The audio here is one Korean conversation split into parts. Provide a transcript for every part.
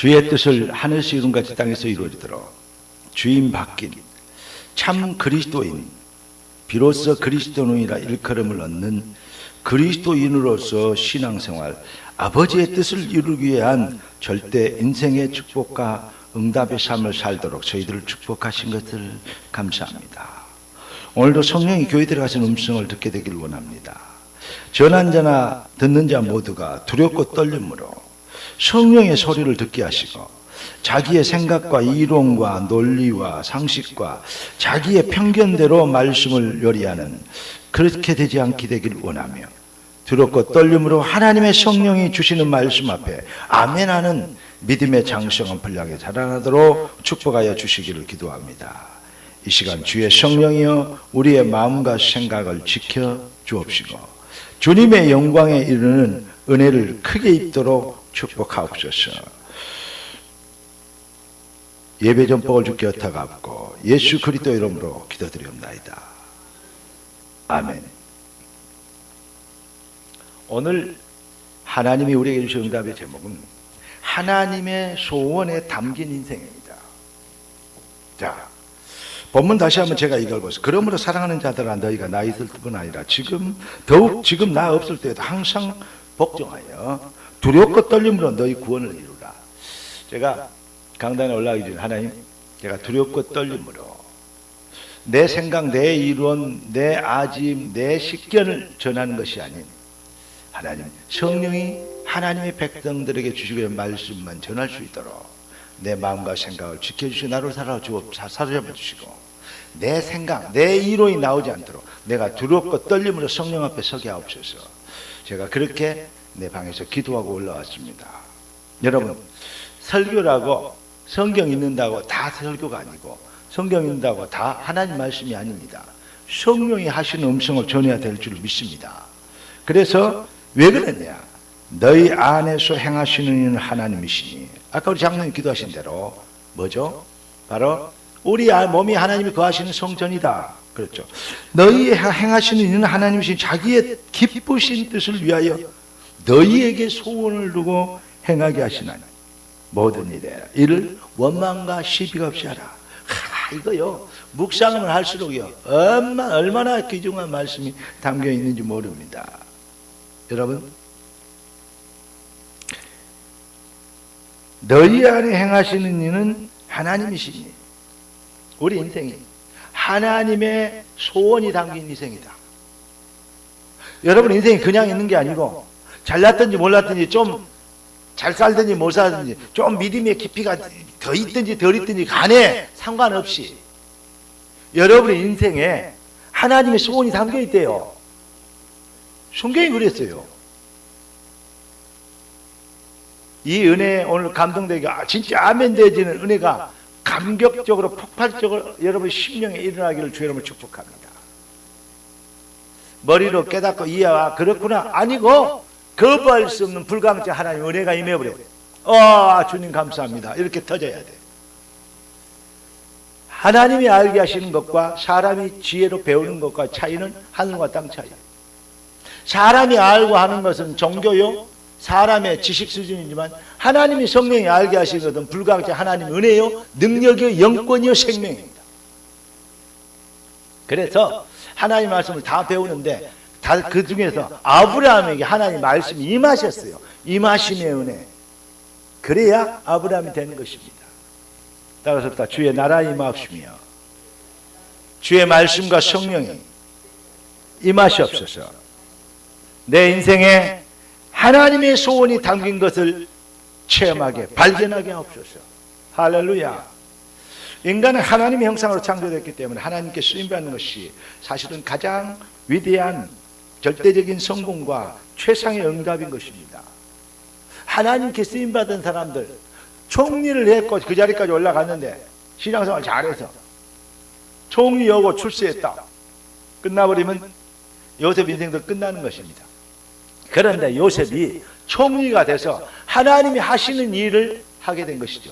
주의 뜻을 하늘에서 이룬 같이 땅에서 이루어지도록 주인 바뀐 참 그리스도인, 비로소 그리스도인이라 일컬음을 얻는 그리스도인으로서 신앙생활, 아버지의 뜻을 이루기 위한 절대 인생의 축복과 응답의 삶을 살도록 저희들을 축복하신 것을 감사합니다. 오늘도 성령이 교회 들어가신 음성을 듣게 되길 원합니다. 전한 자나 듣는 자 모두가 두렵고 떨림으로 성령의 소리를 듣게 하시고 자기의 생각과 이론과 논리와 상식과 자기의 편견대로 말씀을 요리하는 그렇게 되지 않게 되길 원하며 두렵고 떨림으로 하나님의 성령이 주시는 말씀 앞에 아멘하는 믿음의 장성한 분량에 자라나도록 축복하여 주시기를 기도합니다. 이 시간 주의 성령이여 우리의 마음과 생각을 지켜 주옵시고 주님의 영광에 이르는 은혜를 크게 입도록 축복하옵소서. 예배 전복을 주께 엇하갑고 예수 그리스도 이름으로 기도드리옵나이다. 아멘. 오늘 하나님이 우리에게 주신 응답의 제목은 하나님의 소원에 담긴 인생입니다. 자, 본문 다시 한번 제가 이걸 보세요. 그러므로 사랑하는 자들아 너희가 나 있을 뿐 아니라 더욱 지금 나 없을 때에도 항상 복종하여 두렵고 떨림으로 너희 구원을 이루라. 제가 강단에 올라가기 전에 하나님, 제가 두렵고 떨림으로 내 생각, 내 이론, 내 아짐, 내 식견을 전하는 것이 아닌 하나님, 성령이 하나님의 백성들에게 주시기의 말씀만 전할 수 있도록 내 마음과 생각을 지켜주시고 나를 사로잡아 주시고 내 생각, 내 이론이 나오지 않도록 내가 두렵고 떨림으로 성령 앞에 서게 하옵소서. 제가 그렇게 내 방에서 기도하고 올라왔습니다. 여러분, 설교라고 성경 읽는다고 다 설교가 아니고 성경 읽는다고 다 하나님 말씀이 아닙니다. 성령이 하시는 음성을 전해야 될 줄 믿습니다. 그래서 왜 그랬냐? 너희 안에서 행하시는 이는 하나님이시니, 아까 우리 장로님 기도하신 대로 뭐죠? 바로 우리 몸이 하나님이 거하시는 성전이다. 그렇죠. 너희 행하시는 이는 하나님이시니 자기의 기쁘신 뜻을 위하여 너희에게 소원을 두고 행하게 하시나니 모든 일에 이를 원망과 시비가 없이 하라. 이거요, 묵상을 할수록요 얼마나 귀중한 말씀이 담겨 있는지 모릅니다. 여러분, 너희 안에 행하시는 이는 하나님이시니, 우리 인생이 하나님의 소원이 담긴 인생이다. 여러분 인생이 그냥 있는 게 아니고 잘났든지 몰랐든지 좀 잘 살든지 못 살든지 좀 믿음의 깊이가 더 있든지 덜 있든지 간에 상관없이 여러분의 인생에 하나님의 소원이 담겨 있대요. 성경이 그랬어요. 이 은혜 오늘 감동되게 진짜 아멘 되어지는 은혜가 감격적으로 폭발적으로 여러분 심령에 일어나기를 주 여러분을 축복합니다. 머리로 깨닫고 이해와 그렇구나 아니고 거부할 수 없는 불가항적 하나님 은혜가 임해버려. 주님 감사합니다. 이렇게 터져야 돼. 하나님이 알게 하시는 것과 사람이 지혜로 배우는 것과 차이는 하늘과 땅 차이. 사람이 알고 하는 것은 종교요, 사람의 지식 수준이지만 하나님이 성령이 알게 하시는 것은 불가항적 하나님 은혜요, 능력이요, 영권이요, 생명입니다. 그래서 하나님 말씀을 다 배우는데 다 그 중에서 아브라함에게 하나님 말씀이 임하셨어요. 임하심의 은혜. 그래야 아브라함이 되는 것입니다. 따라서 주의 나라 임하옵시며 주의 말씀과 성령이 임하시옵소서. 내 인생에 하나님의 소원이 담긴 것을 체험하게 발견하게 하옵소서. 할렐루야. 인간은 하나님의 형상으로 창조됐기 때문에 하나님께 쓰임받는 것이 사실은 가장 위대한 절대적인 성공과 최상의 응답인 것입니다. 하나님께 쓰임받은 사람들, 총리를 했고 그 자리까지 올라갔는데 신앙생활 잘해서 총리 여고 출세했다. 끝나버리면 요셉 인생도 끝나는 것입니다. 그런데 요셉이 총리가 돼서 하나님이 하시는 일을 하게 된 것이죠.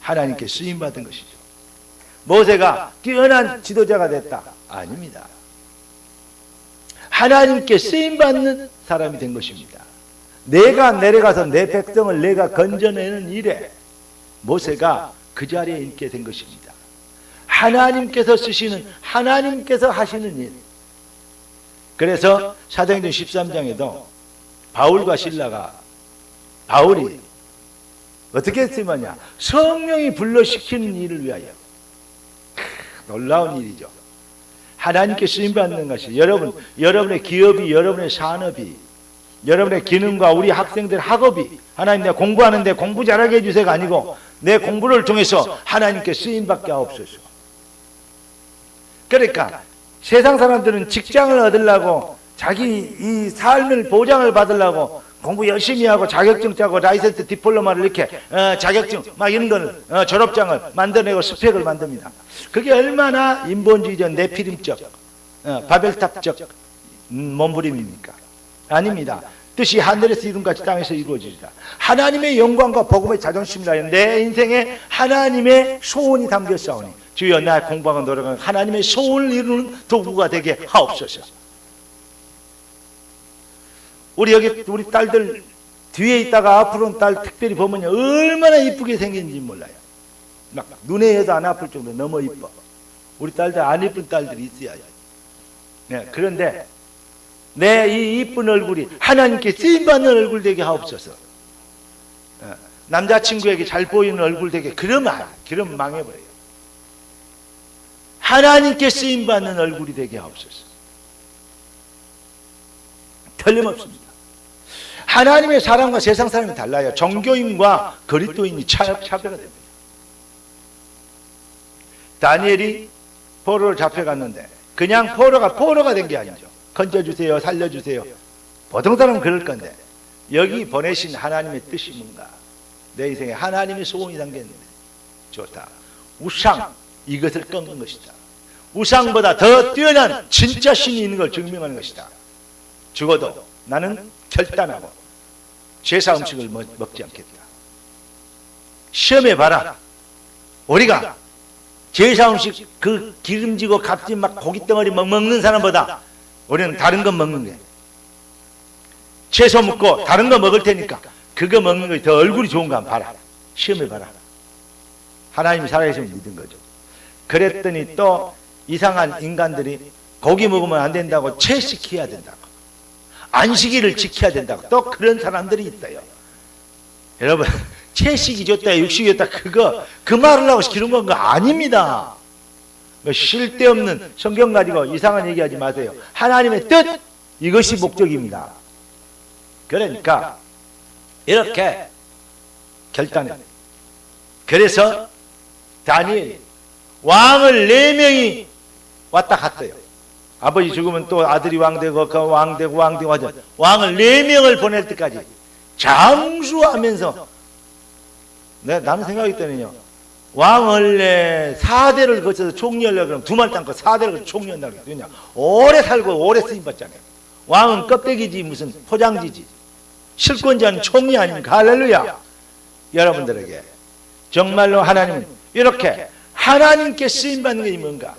하나님께 쓰임받은 것이죠. 모세가 뛰어난 지도자가 됐다. 아닙니다. 하나님께 쓰임받는 사람이 된 것입니다. 내가 내려가서 내 백성을 내가 건져내는 일에 모세가 그 자리에 있게 된 것입니다. 하나님께서 쓰시는, 하나님께서 하시는 일. 그래서 사도행전 13장에도 바울과 실라가, 바울이 어떻게 했으면요, 성령이 불러시키는 일을 위하여. 놀라운 일이죠. 하나님께 쓰임받는 것이, 여러분의 기업이, 여러분의 산업이, 여러분의 기능과 우리 학생들 학업이, 하나님 내가 공부하는데 공부 잘하게 해주세요가 아니고 내 공부를 통해서 하나님께 쓰임받게 하옵소서. 그러니까 세상 사람들은 직장을 얻으려고, 자기 이 삶을 보장을 받으려고 공부 열심히 하고 자격증 따고 라이센스 디플로마를 이렇게 자격증 막 이런 거를 졸업장을 만들어내고 스펙을 만듭니다. 그게 얼마나 인본주의적, 네피림적, 바벨탑적 몸부림입니까? 아닙니다. 뜻이 하늘에서 이룬같이 땅에서 이루어지리라. 하나님의 영광과 복음의 자존심이라. 내 인생에 하나님의 소원이 담겼사오니 주여 나 공부하고 노력하는 하나님의 소원을 이루는 도구가 되게 하옵소서. 우리 딸들 뒤에 있다가 앞으로는 딸 특별히 보면 얼마나 이쁘게 생긴지 몰라요. 막 눈에 해도 안 아플 정도로 너무 이뻐. 우리 딸들 안 이쁜 딸들이 있어야죠. 네, 그런데 내 이 이쁜 얼굴이 하나님께 쓰임받는 얼굴 되게 하옵소서. 남자친구에게 잘 보이는 얼굴 되게, 그러면 망해버려요. 하나님께 쓰임받는 얼굴이 되게 하옵소서. 틀림없습니다. 하나님의 사람과 세상 사람이 달라요. 종교인과 그리스도인이 차별화 됩니다. 다니엘이 포로로 잡혀갔는데 그냥 포로가 된 게 아니죠. 건져주세요, 살려주세요. 보통 사람은 그럴 건데 여기 보내신 하나님의 뜻이 뭔가, 내 인생에 하나님의 소원이 담겼는데 좋다. 우상, 이것을 꺾는 것이다. 우상보다 더 뛰어난 진짜 신이 있는 걸 증명하는 것이다. 죽어도 나는 결단하고 제사 음식을 먹지 않겠다. 시험해봐라. 우리가 제사 음식 그 기름지고 값진 막 고깃덩어리 먹는 사람보다 우리는 다른 거 먹는 게, 채소 먹고 다른 거 먹을 테니까 그거 먹는 거 더 얼굴이 좋은 거 한번 봐라. 시험해봐라. 하나님이 살아계시면 믿은 거죠. 그랬더니 또 이상한 인간들이 고기 먹으면 안 된다고 채식해야 된다고, 안식일을 지켜야 된다고, 또 그런 사람들이 있어요. 여러분, 채식이 좋다, 육식이 좋다, 그 말을 하고 시키는 건 아닙니다. 쉴 데 없는 성경 가지고 이상한 얘기하지 마세요. 하나님의 뜻, 이것이 목적입니다. 그러니까 이렇게 결단해. 그래서 다니엘이 왕을 4명이 왔다 갔어요. 아버지 죽으면 또 아들이 왕되고 왕되고 하죠. 왕을 4명을 보낼 때까지 장수하면서, 나는 생각했더니요, 왕 원래 4대를 거쳐서 총리하려고 그러면 두말 땅고 4대를 거쳐 총리한다고 그러냐. 오래 살고 오래 쓰임받잖아요. 왕은 껍데기지 무슨 포장지지. 실권자는 총리 아닙니까? 할렐루야. 여러분들에게 정말로 하나님은 이렇게 하나님께 쓰임받는 게 뭔가,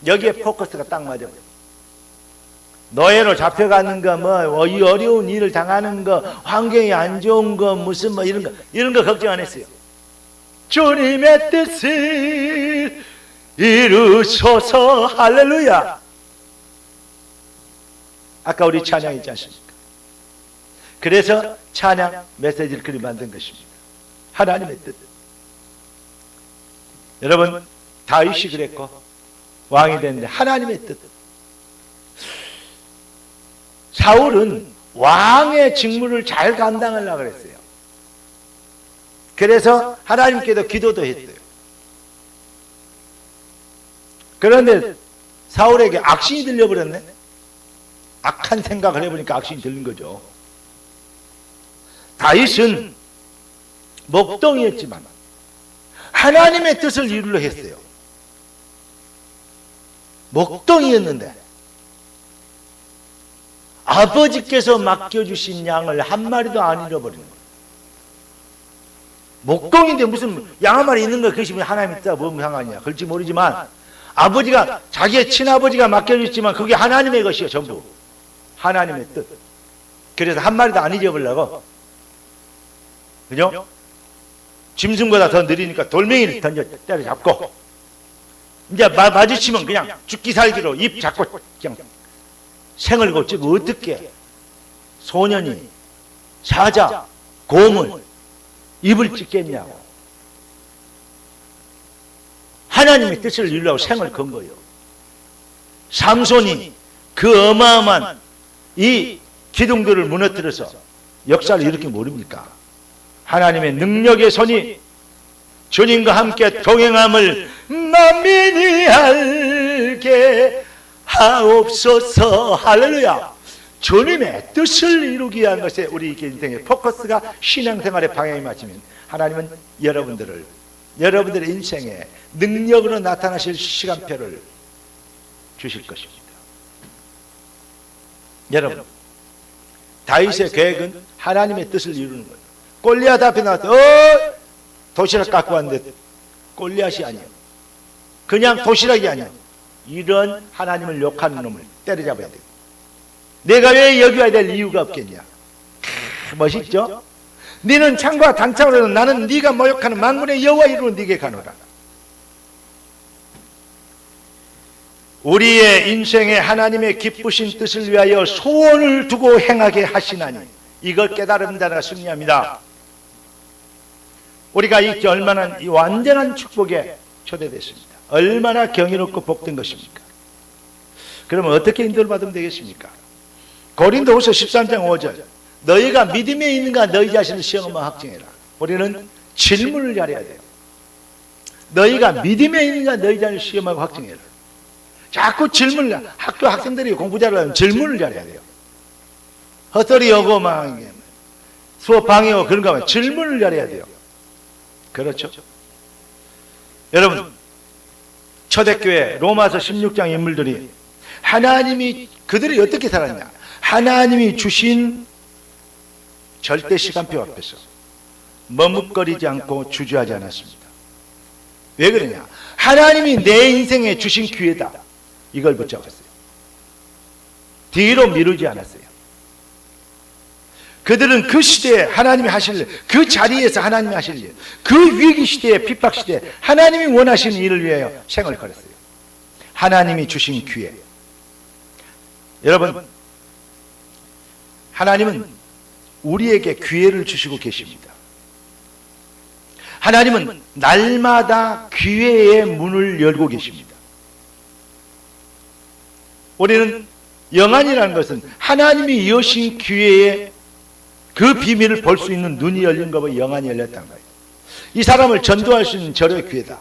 여기에 포커스가 딱 맞아요. 노예로 잡혀가는 거, 이 어려운 일을 당하는 거, 환경이 안 좋은 거, 무슨 이런 거 걱정 안 했어요. 주님의 뜻을 이루소서. 할렐루야. 아까 우리 찬양했지 않습니까? 그래서 찬양 메시지를 그리 만든 것입니다. 하나님의 뜻. 여러분, 다윗이 그랬고 왕이 됐는데 하나님의 뜻. 사울은 왕의 직무를 잘 감당하려고 그랬어요. 그래서 하나님께도 기도도 했어요. 그런데 사울에게 악신이 들려버렸네. 악한 생각을 해보니까 악신이 들린 거죠. 다윗은 목동이었지만 하나님의 뜻을 이루려 했어요. 목동이었는데 아버지께서 맡겨주신 양을 한 마리도 안 잃어버리는 거예요. 목동인데 무슨 양 한 마리 있는 거, 그것이 하나님이 있다 뭐 상관이냐, 그럴지 모르지만 아버지가, 자기의 친아버지가 맡겨주셨지만 그게 하나님의 것이요. 전부 하나님의 뜻. 그래서 한 마리도 안 잊어버리려고, 그죠? 짐승보다 더 느리니까 돌멩이를 던져 때려잡고, 이제 마주치면 그냥 죽기 살기로 입 잡고 그냥 생을 고치고, 어떻게 소년이 사자, 곰을 입을 찢겠냐고. 하나님의 뜻을 이루려고 생을 건 거예요. 삼손이 그 어마어마한 이 기둥들을 무너뜨려서 역사를 이렇게 모릅니까? 하나님의 능력의 손이 주님과 함께 동행함을 만민이 알게 하옵소서. 할렐루야. 주님의 뜻을 이루기 위한 것에 우리 인생의 포커스가 신앙생활의 방향이 맞추면 하나님은 여러분들의 인생에 능력으로 나타나실 시간표를 주실 것입니다. 여러분, 다윗의 계획은 하나님의 뜻을 이루는 거예요. 골리앗 앞에 나와서 도시락 갖고 왔는데 골리앗이 아니에요. 그냥 도시락이 아니에요. 이런 하나님을 욕하는 놈을 때려잡아야 돼요. 내가 왜 여기 와야 될 이유가 없겠냐. 멋있죠? 너는 창과 단창으로 나는 네가 모욕하는 만군의 여호와 이름으로 네게 가노라. 우리의 인생에 하나님의 기쁘신 뜻을 위하여 소원을 두고 행하게 하시나니, 이걸 깨달은 자가 승리합니다. 우리가 이 얼마나 이 완전한 축복에 초대됐습니다. 얼마나 경이롭고 복된 것입니까? 그러면 어떻게 인도를 받으면 되겠습니까? 고린도후서 13장 5절, 너희가 믿음에 있는가 너희 자신을 시험하며 확증해라. 우리는 질문을 잘해야 돼요. 너희가 믿음에 있는가 너희 자신을 시험하고 확증해라. 자꾸 질문을, 학교 학생들이 공부 잘하려면 질문을 잘해야 돼요. 헛소리 오고 막 수업 방해하고 그런가 하면 질문을 잘해야 돼요. 그렇죠? 여러분, 초대교회 로마서 16장 인물들이 하나님이 그들이 어떻게 살았냐? 하나님이 주신 절대 시간표 앞에서 머뭇거리지 않고 주저하지 않았습니다. 왜 그러냐? 하나님이 내 인생에 주신 기회다. 이걸 붙잡았어요. 뒤로 미루지 않았어요. 그들은 그 시대에 하나님이 하실 일, 그 자리에서 하나님이 하실 일, 그 위기 시대에, 핍박 시대에 하나님이 원하시는 일을 위하여 생을 걸었어요. 하나님이 주신 기회. 여러분, 하나님은 우리에게 기회를 주시고 계십니다. 하나님은 날마다 기회의 문을 열고 계십니다. 우리는 영안이라는 것은 하나님이 여신 기회에 그 비밀을 볼 수 있는 눈이 열린 거고 영안이 열렸다는 거예요. 이 사람을 전도할 수 있는 절의 기회다.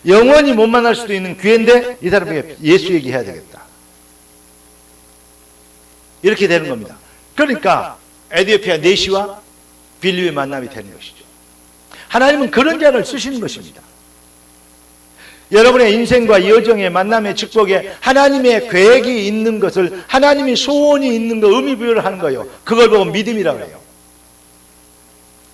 영원히 못 만날 수도 있는 기회인데 이 사람에게 예수 얘기해야 되겠다. 이렇게 되는 겁니다. 그러니까 에티오피아 내시와 빌립의 만남이 되는 것이죠. 하나님은 그런 자를 쓰시는 것입니다. 여러분의 인생과 여정의 만남의 축복에 하나님의 계획이 있는 것을, 하나님의 소원이 있는 거 의미부여를 하는 거예요. 그걸 보고 믿음이라고 해요.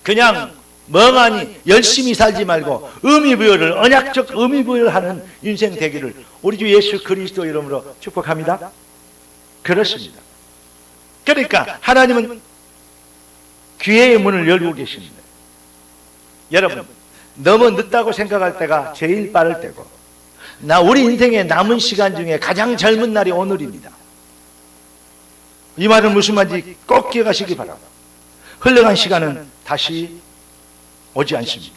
그냥 멍하니 열심히 살지 말고 의미부여를, 언약적 의미부여를 하는 인생 되기를 우리 주 예수 그리스도 이름으로 축복합니다. 그렇습니다. 그러니까 하나님은 기회의 문을 열고 계십니다. 여러분, 너무 늦다고 생각할 때가 제일 빠를 때고, 우리 인생의 남은 시간 중에 가장 젊은 날이 오늘입니다. 이 말은 무슨 말인지 꼭 기억하시기 바랍니다. 흘러간 시간은 다시 오지 않습니다.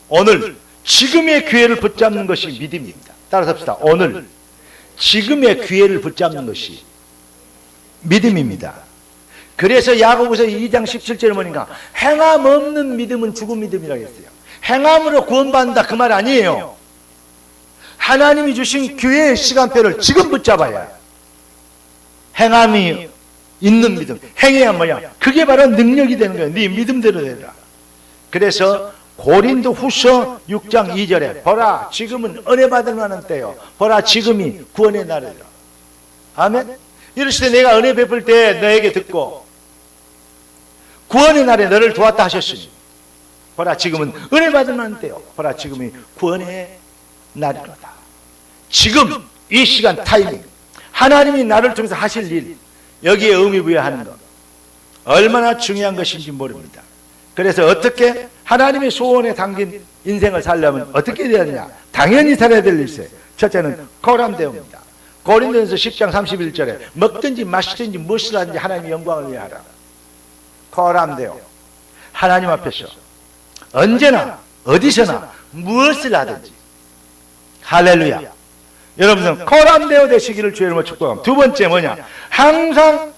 오늘 지금의 기회를 붙잡는 것이 믿음입니다. 따라서 합시다. 오늘 지금의 기회를 붙잡는 것이 믿음입니다. 그래서 야고보서 2장 17절에 보니까 행함 없는 믿음은 죽은 믿음이라고 했어요. 행함으로 구원받는다 그 말 아니에요. 하나님이 주신 기회의 시간표를 지금 붙잡아야 행함이 있는 믿음. 행해야 뭐야? 그게 바로 능력이 되는 거예요. 네 믿음대로 되라. 그래서 고린도 후서 6장 2절에 보라 지금은 은혜 받을 만한 때요. 보라 지금이 구원의 날이라. 아멘. 이르시되 내가 은혜 베풀 때 너에게 듣고 구원의 날에 너를 도왔다 하셨으니 보라 지금은 은혜 받을 만한 때요. 보라 지금이 구원의 날이로다. 지금 이 시간 타이밍 하나님이 나를 통해서 하실 일 여기에 의미 부여하는 것 얼마나 중요한 것인지 모릅니다. 그래서 어떻게 하나님의 소원에 담긴 인생을 살려면 어떻게 해야 되느냐? 당연히 살아야 될 일세. 첫째는 거람되옵니다. 고린도전서 10장 31절에 먹든지 마시든지 무엇을 하든지 하나님의 영광을 위하여 하라. 거람되어 하나님 앞에서 언제나 어디서나 무엇을 하든지, 할렐루야. 여러분은 거람되어 되시기를 주의 이름으로 축복합니다. 두 번째 뭐냐? 항상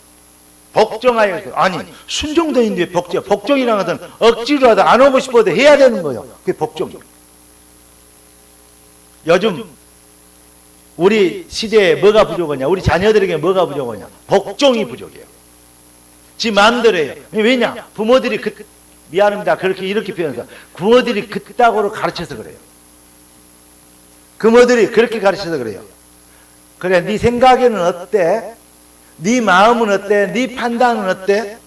복종하여. 아니, 순종도인데 복종이라는 것은 억지로 하다 안 오고 싶어도 해야 되는 거예요. 그게 복종입니다. 요즘 우리 시대에 뭐가 부족하냐? 우리 자녀들에게 뭐가 부족하냐? 복종이 부족해요. 지 마음대로 해요. 왜냐? 부모들이 미안합니다. 그렇게 이렇게 표현해서 부모들이 그따구로 가르쳐서 그래요. 부모들이 그렇게 가르쳐서 그래요. 그래, 네 생각에는 어때? 네 마음은 어때? 네 판단은 어때?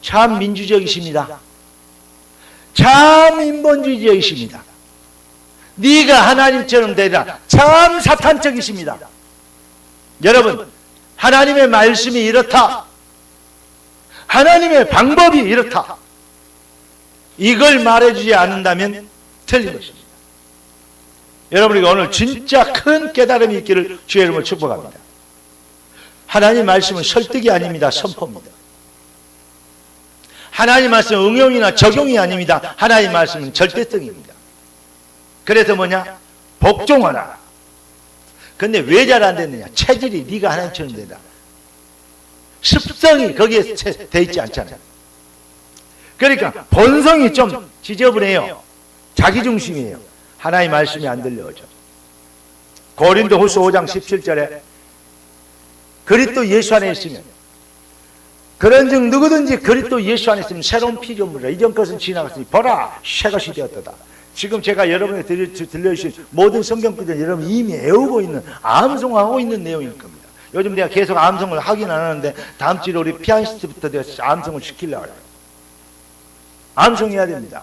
참 민주적이십니다. 참 인본주의적이십니다. 네가 하나님처럼 되라. 참 사탄적이십니다. 여러분, 하나님의 말씀이 이렇다. 하나님의 방법이 이렇다. 이걸 말해주지 않는다면 틀린 것입니다. 여러분에게 오늘 진짜 큰 깨달음이 있기를 주의 이름으로 축복합니다. 하나님 말씀은 설득이 아닙니다. 선포입니다. 하나님 말씀은 응용이나 적용이 아닙니다. 하나님 말씀은 절대성입니다. 그래서 뭐냐? 복종하라. 근데 왜 잘 안 됐느냐? 체질이 네가 하나님처럼 되다. 습성이 거기에 돼 있지 않잖아요. 그러니까 본성이 좀 지저분해요. 자기중심이에요. 하나님 말씀이 안 들려오죠. 고린도후서 5장 17절에 그리스도 예수 안에 있으면, 그런즉 누구든지 그리스도 예수 안에 있으면 새로운 피조물이라. 이전 것은 지나갔으니 보라 새 것이 되었도다. 지금 제가 여러분에게 들려주신 모든 성경구절 여러분 이미 애우고 있는, 암송하고 있는 내용일 겁니다. 요즘 내가 계속 암송을 하긴 안 하는데 다음 주에 우리 피아니스트부터 내가 암송을 시키려고 해요. 암송해야 됩니다.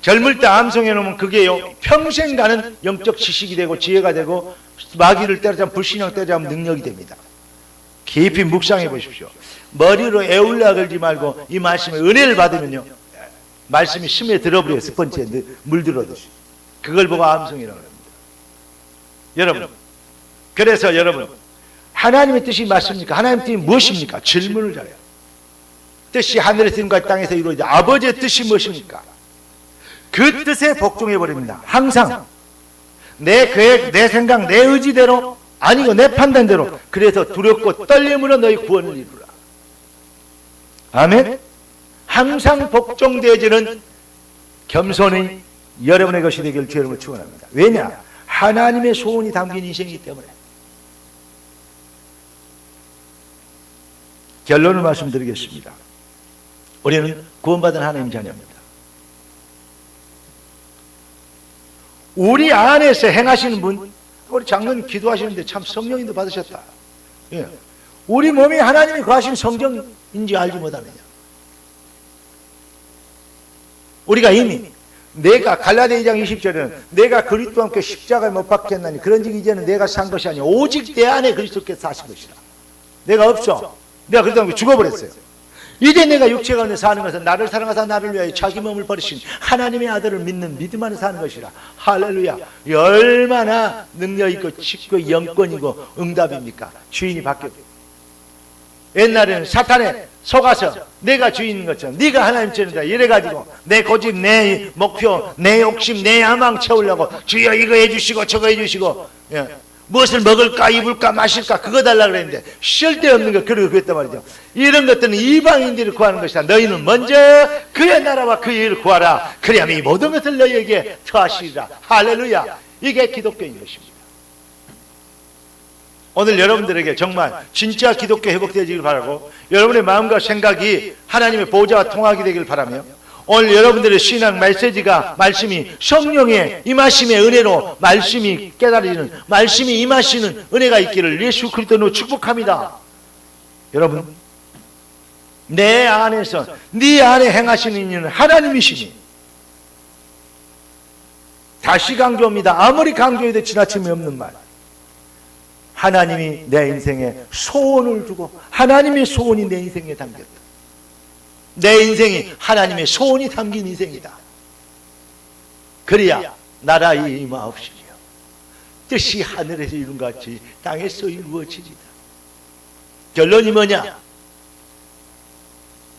젊을 때 암송해 놓으면 그게요 평생 가는 영적 지식이 되고 지혜가 되고 마귀를 때려잡으면, 불신앙 때려잡으면 능력이 됩니다. 깊이 묵상해 보십시오. 머리로 애울라 걸지 말고 이 말씀에 은혜를 받으면요 말씀이 심에 들어버려요. 스펀지에 물들어듯이. 그걸 보고 암송이라고 합니다. 여러분, 그래서 여러분, 하나님의 뜻이 맞습니까? 하나님의 뜻이 무엇입니까? 질문을 잘해요. 뜻이 하늘에서 이룬 것 땅에서 이루어지다. 아버지의 뜻이 무엇입니까? 그 뜻에 복종해버립니다. 항상 내 계획, 내 생각, 내 의지대로 아니고 내 판단대로. 그래서 두렵고 떨림으로 너희 구원을 이루라. 아멘. 항상 복종되어지는 겸손이 여러분의 것이 되기를 주의 이름으로 축원합니다. 왜냐? 하나님의 소원이 담긴 인생이기 때문에. 결론을 말씀드리겠습니다. 우리는 구원받은 하나님 자녀입니다. 우리 안에서 행하시는 분, 우리 장로님 기도하시는데 참 성령님도 받으셨다. 예. 우리 몸이 하나님이 거하신 성전인지 알지 못하느냐. 우리가 이미 내가 갈라디아 2장 20절에는 내가 그리스도와 함께 십자가에 못 박혔나니 그런즉 이제는 내가 산 것이 아니라 오직 내 안에 그리스도께서 사신 것이라. 내가 없어. 내가 그리스도와 함께 죽어버렸어요. 이제 내가 육체가 안에 사는 것은 나를 사랑하사 나를 위하여 자기 몸을 버리신 하나님의 아들을 믿는 믿음 안에 사는 것이라. 할렐루야. 얼마나 능력 있고 쉽고 영권이고 응답입니까? 주인이 바뀌었고. 옛날에는 사탄에 속아서 내가 주인인 것처럼 네가 하나님처럼이다 이래가지고 내 고집, 내 목표, 내 욕심, 내 야망 채우려고 주여 이거 해주시고 저거 해주시고, 예. 무엇을 먹을까 입을까 마실까 그거 달라고 그랬는데 쓸데없는 거 그러고 그랬단 말이죠. 이런 것들은 이방인들이 구하는 것이다. 너희는 먼저 그의 나라와 그의 일을 구하라. 그리하면 이 모든 것을 너희에게 더하시리라. 할렐루야. 이게 기독교인 것입니다. 오늘 여러분들에게 정말 진짜 기독교 회복되어지길 바라고 여러분의 마음과 생각이 하나님의 보좌와 통하게 되길 바라며 오늘 여러분들의 신앙 메시지가 말씀이 성령의 임하심의 은혜로 말씀이 깨달아지는 말씀이 임하시는 은혜가 있기를 예수 그리스도로 축복합니다. 여러분 내 안에서 네 안에 행하시는 이는 하나님이시니 다시 강조합니다. 아무리 강조해도 지나침이 없는 말. 하나님이 내 인생에 소원을 주고 하나님의 소원이 내 인생에 담겼다. 내 인생이 하나님의 소원이 담긴 인생이다. 그래야 나라의 임하옵시며 뜻이 하늘에서 이룬 것 같이 땅에서 이루어지리다. 결론이 뭐냐?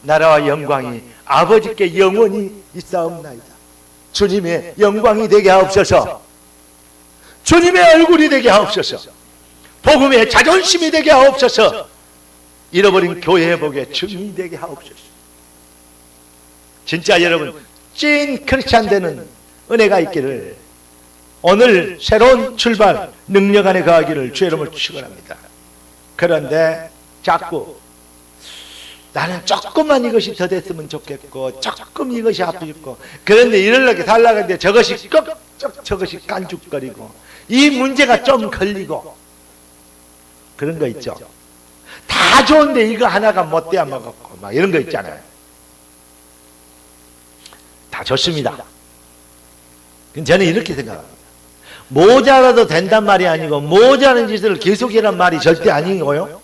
나라와 영광이 아버지께 영원히 있사옵나이다. 주님의 영광이 되게 하옵소서. 주님의 얼굴이 되게 하옵소서. 복음의 자존심이 되게 하옵소서. 잃어버린 교회 회복의 증인이 되게 하옵소서. 진짜 여러분, 찐 크리스찬 되는 은혜가 있기를, 오늘 새로운 출발 능력 안에 거하기를 주의 이름으로 축원합니다. 그런데 자꾸 나는 조금만 이것이 더 됐으면 좋겠고, 조금 이것이 아프고, 그런데 이러려고 달라는데 저것이 꺽적, 저것이 깐죽거리고, 이 문제가 좀 걸리고, 그런 거 있죠. 다 좋은데 이거 하나가 못돼야 먹었고, 막 이런 거 있잖아요. 다 좋습니다. 저는 이렇게 생각합니다. 모자라도 된단 말이 아니고, 모자란 짓을 계속해란 말이 절대 아니고요.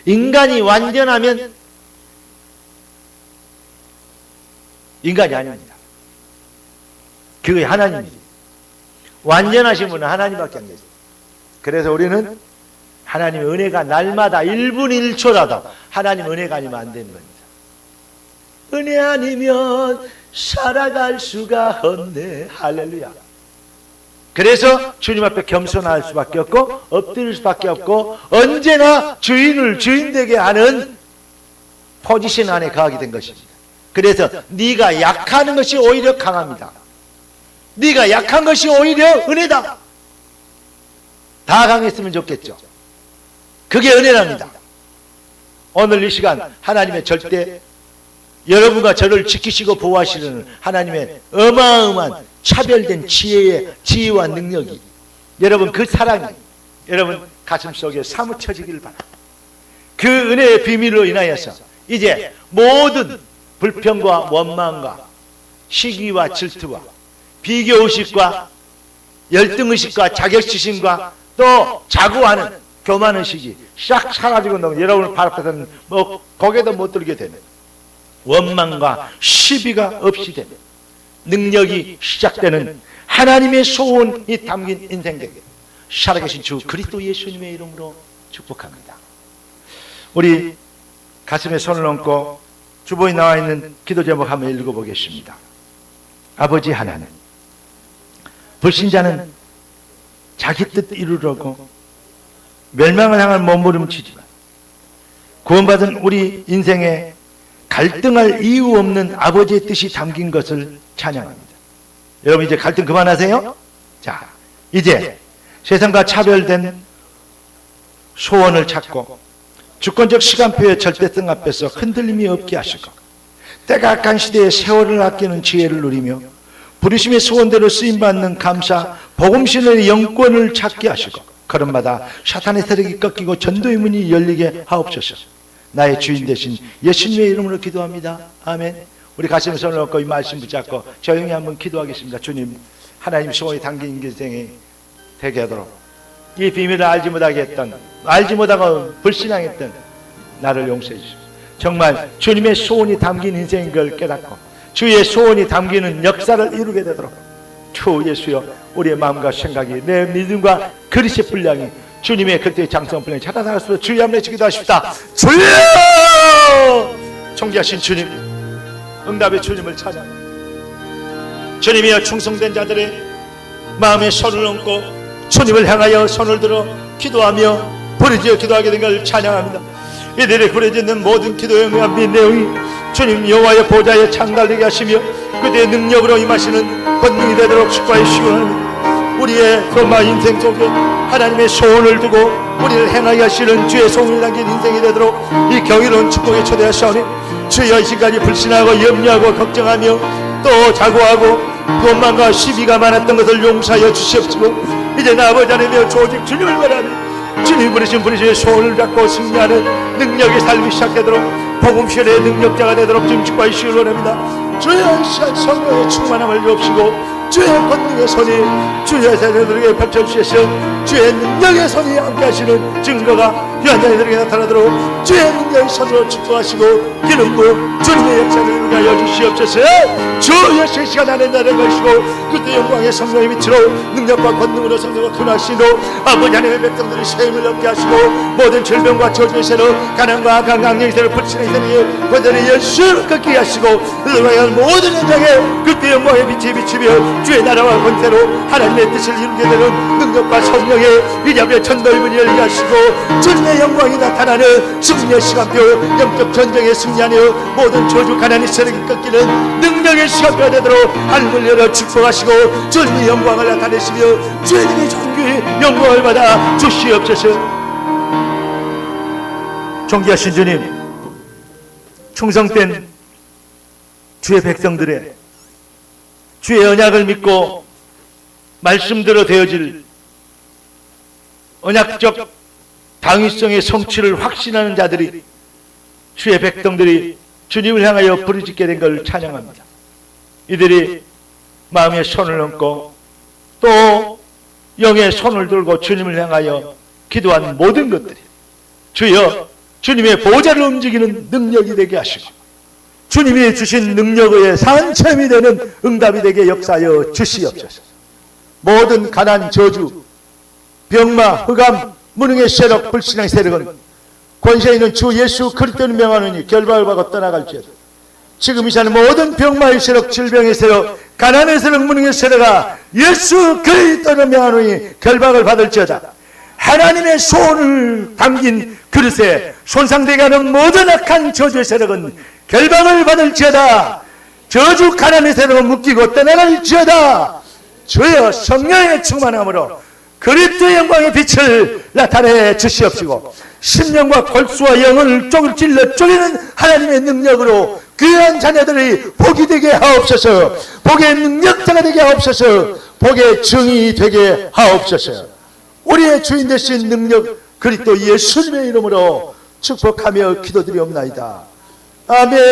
인간이 완전하면 인간이 아닙니다. 그게 하나님이지. 완전하신 분은 하나님밖에 안 계세요. 그래서 우리는 하나님의 은혜가 날마다 1분 1초라도 하나님 은혜가 아니면 안 되는 겁니다. 은혜 아니면 살아갈 수가 없네. 할렐루야. 그래서 주님 앞에 겸손할 수밖에 없고, 엎드릴 수밖에 없고, 언제나 주인을 주인되게 하는 포지션 안에 거하게 된 것입니다. 그래서 네가 약하는 것이 오히려 강합니다. 네가 약한 것이 오히려 은혜다. 다 강했으면 좋겠죠. 그게 은혜랍니다. 오늘 이 시간 하나님의 절대, 여러분과 저를 지키시고 보호하시는 하나님의 어마어마한 차별된 지혜와 능력이, 여러분 그 사랑이 여러분 가슴속에 사무쳐지길 바랍니다. 그 은혜의 비밀로 인하여서 이제 모든 불평과 원망과 시기와 질투와 비교의식과 열등의식과 자격지심과 또 자고하는 교만의식이 싹 사라지고 나면 여러분 발 앞에서는 뭐 고개도 못 들게 되는, 원망과 시비가 없이 되는 능력이 시작되는 하나님의 소원이 담긴 인생 되게 살아계신 주 그리스도 예수님의 이름으로 축복합니다. 우리 가슴에 손을 얹고 주보에 나와 있는 기도 제목 한번 읽어보겠습니다. 아버지 하나님, 불신자는 자기 뜻 이루려고 멸망을 향한 몸부림치지만 구원받은 우리 인생에 갈등할 이유 없는 아버지의 뜻이 담긴 것을 찬양합니다. 여러분 이제 갈등 그만하세요. 자, 이제 세상과 차별된 소원을 찾고 주권적 시간표의 절대성 앞에서 흔들림이 없게 하시고, 때가 악한 시대에 세월을 아끼는 지혜를 누리며 부르심의 소원대로 쓰임받는 감사 복음신의 영권을 찾게 하시고, 걸음마다 사탄의 세력이 꺾이고 전도의 문이 열리게 하옵소서. 나의 주인 되신 예수님의 이름으로 기도합니다. 아멘. 우리 가슴에 손을 얹고 이 말씀 붙잡고 조용히 한번 기도하겠습니다. 주님, 하나님 소원이 담긴 인생이 되게 하도록, 이 비밀을 알지 못하게 했던, 알지 못하고 불신앙했던 나를 용서해 주십시오. 정말 주님의 소원이 담긴 인생인 걸 깨닫고 주의 소원이 담기는 역사를 이루게 되도록 주 예수여, 우리의 마음과 생각이, 내 믿음과 그리스의 분량이 주님의 그리스도의 장성 분량이 찾아나갈 수 있도록 주의 함께 기도하십니다 주여! 존귀하신 주님, 응답의 주님을 찾아 주님이여, 충성된 자들의 마음에 손을 얹고 주님을 향하여 손을 들어 기도하며 부르짖어 기도하게 된 걸 찬양합니다. 이들이 부르짖는 모든 기도의 응답의 내용이 주님 여호와의 보좌에 창달되게 하시며 그대의 능력으로 임하시는 권능이 되도록 축복해 주시기 바랍니다. 우리의 로마 인생 속에 하나님의 소원을 두고 우리를 행하게 하시는 주의 소원을 담긴 인생이 되도록 이 경이로운 축복에 초대하시오니, 주여 이 시간이 불신하고 염려하고 걱정하며 또 자고하고 원망과 시비가 많았던 것을 용서하여 주시옵시고, 이제 나 아버지 하나님의 조직 주님을 바라니 주님 부르신 분이시의 소원을 잡고 승리하는 능력의 삶이 시작되도록 복음실의 능력자가 되도록 주님 축복해 주시기 원합니다. 주여 이 시간 성령의 충만함을 주옵시고 주의 권능의 손이 주의 자녀들에게 펼쳐주셔서 주의 능력의 손이 함께 하시는 증거가 유한자들에게 나타나도록 주의 능력의 손으로 축복하시고 기름 부어 주님의 역사를 이루게 주시옵소서. 주 예수의 시간 안에 나를 것이고 그때 영광의 성령의 빛으로 능력과 권능으로 성령을 투나하시고 아버지 하나님의 백성들이 세임을 얻게 하시고 모든 질병과 저주의 세로 가난과 강강의 세로 불신의 세로 권한의 예수를 꺾게 하시고 의뢰한 모든 현장에 그때 영광의 빛이 비치며 주의 나라와 권세로 하나님의 뜻을 이루게 되는 능력과 성령의 이자벨 천도의 문이 열리게 하시고 주님의 영광이 나타나는 승리의 시간표 영적 전쟁에 승리하며 모든 저주 가난의 세력이 꺾이는 능력의 시간표가 되도록 하늘을 열어 축복하시고 주님의 영광을 나타내시며 주님의 존귀 영광을 받아 주시옵소서. 존귀하신 주님, 충성된 주의 백성들의 주의 언약을 믿고 말씀대로 되어질 언약적 당위성의 성취를 확신하는 자들이 주의 백성들이 주님을 향하여 부르짖게 된 것을 찬양합니다. 이들이 마음에 손을 얹고 또 영의 손을 들고 주님을 향하여 기도한 모든 것들이 주여 주님의 보좌를 움직이는 능력이 되게 하시고 주님이 주신 능력의 산체험이 되는 응답이 되게 역사하여 주시옵소서. 모든 가난, 저주, 병마, 흑암, 무능의 세력, 불신의 세력은 권세 있는 주 예수 그리스도를 명하느니 결박을 받고 떠나갈지어다. 지금 이 시간 모든 병마의 세력, 질병의 세력, 가난의 세력, 무능의 세력아 예수 그리스도를 명하느니 결박을 받을지어다. 하나님의 소원을 담긴 그릇에 손상되게 하는 모든 악한 저주의 세력은 결박을 받을지어다. 저주 가난의 세력은 묶이고 떠나갈지어다. 주여 성령의 충만함으로 그리스도의 영광의 빛을 나타내 주시옵시고 심령과 골수와 영을 찔러 쪼개는 하나님의 능력으로 귀한 자녀들이 복이 되게 하옵소서. 복의 능력자가 되게 하옵소서. 복의 증이 되게 하옵소서. 우리의 주인 되신 능력 그리스도 예수님의 이름으로 축복하며 기도드리옵나이다. 아멘.